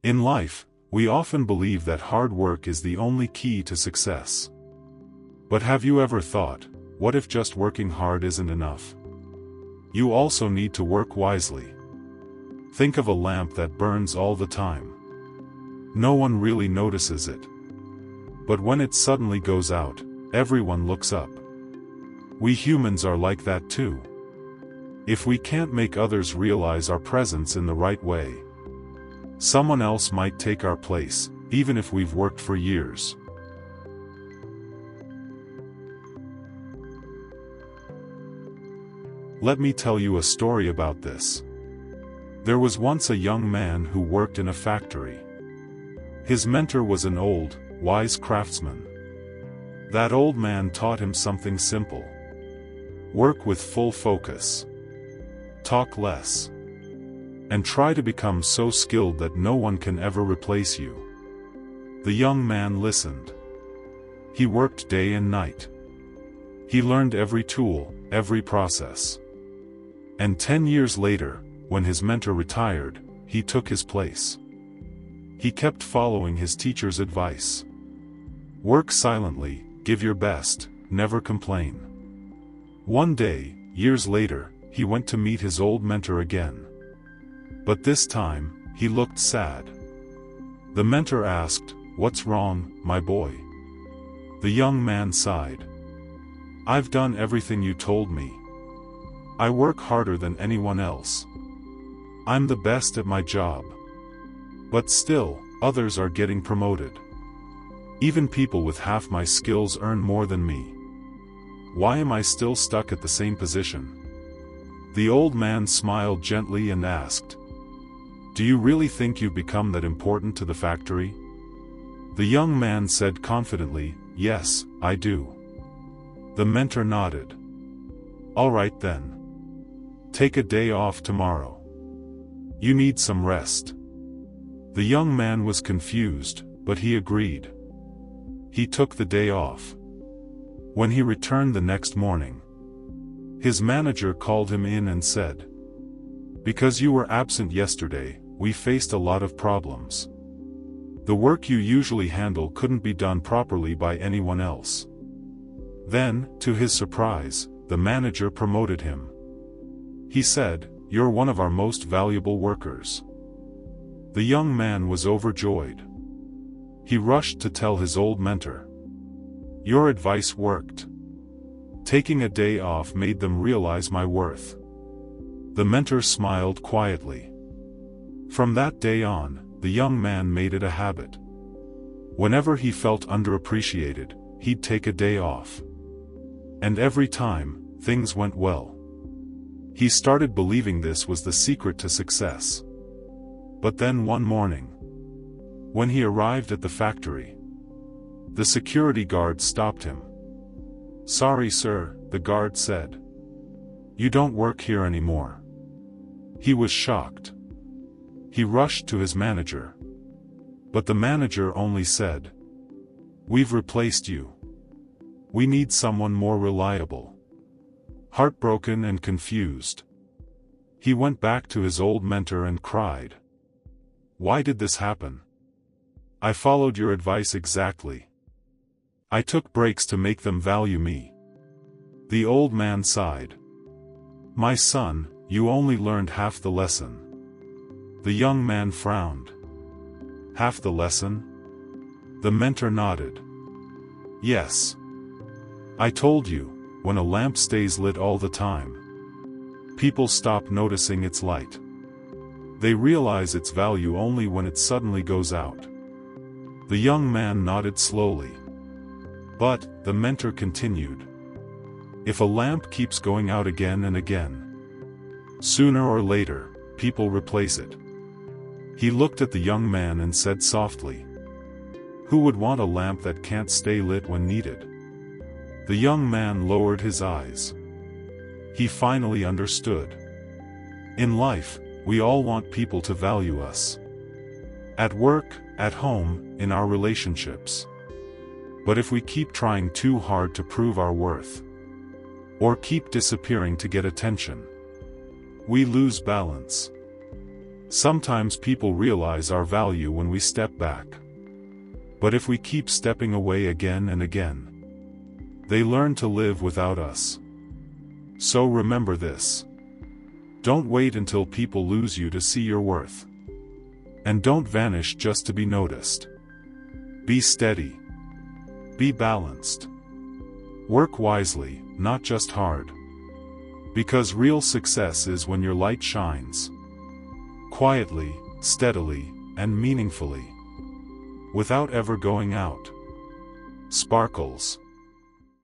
In life, we often believe that hard work is the only key to success. But have you ever thought, what if just working hard isn't enough? You also need to work wisely. Think of a lamp that burns all the time. No one really notices it. But when it suddenly goes out, everyone looks up. We humans are like that too. If we can't make others realize our presence in the right way, someone else might take our place, even if we've worked for years. Let me tell you a story about this. There was once a young man who worked in a factory. His mentor was an old, wise craftsman. That old man taught him something simple. Work with full focus. Talk less. And try to become so skilled that no one can ever replace you. The young man listened. He worked day and night. He learned every tool, every process. And 10 years later, when his mentor retired, he took his place. He kept following his teacher's advice. Work silently, give your best, never complain. One day, years later, he went to meet his old mentor again. But this time, he looked sad. The mentor asked, "What's wrong, my boy?" The young man sighed. "I've done everything you told me. I work harder than anyone else. I'm the best at my job. But still, others are getting promoted. Even people with half my skills earn more than me. Why am I still stuck at the same position?" The old man smiled gently and asked, "Do you really think you've become that important to the factory?" The young man said confidently, "Yes, I do." The mentor nodded. "All right then. Take a day off tomorrow. You need some rest." The young man was confused, but he agreed. He took the day off. When he returned the next morning, his manager called him in and said, "Because you were absent yesterday, we faced a lot of problems. The work you usually handle couldn't be done properly by anyone else." Then, to his surprise, the manager promoted him. He said, "You're one of our most valuable workers." The young man was overjoyed. He rushed to tell his old mentor. "Your advice worked. Taking a day off made them realize my worth." The mentor smiled quietly. From that day on, the young man made it a habit. Whenever he felt underappreciated, he'd take a day off. And every time, things went well. He started believing this was the secret to success. But then one morning, when he arrived at the factory, the security guard stopped him. "Sorry, sir," the guard said. "You don't work here anymore." He was shocked. He rushed to his manager. But the manager only said, "We've replaced you. We need someone more reliable." Heartbroken and confused, he went back to his old mentor and cried, "Why did this happen? I followed your advice exactly. I took breaks to make them value me." The old man sighed. "My son, you only learned half the lesson." The young man frowned. "Half the lesson?" The mentor nodded. "Yes. I told you, when a lamp stays lit all the time, people stop noticing its light. They realize its value only when it suddenly goes out." The young man nodded slowly. "But," the mentor continued, "if a lamp keeps going out again and again, sooner or later, people replace it." He looked at the young man and said softly, "Who would want a lamp that can't stay lit when needed?" The young man lowered his eyes. He finally understood. In life, we all want people to value us. At work, at home, in our relationships. But if we keep trying too hard to prove our worth, or keep disappearing to get attention, we lose balance. Sometimes people realize our value when we step back. But if we keep stepping away again and again, they learn to live without us. So remember this. Don't wait until people lose you to see your worth. And don't vanish just to be noticed. Be steady. Be balanced. Work wisely, not just hard. Because real success is when your light shines. Quietly, steadily, and meaningfully. Without ever going out. Sparkles.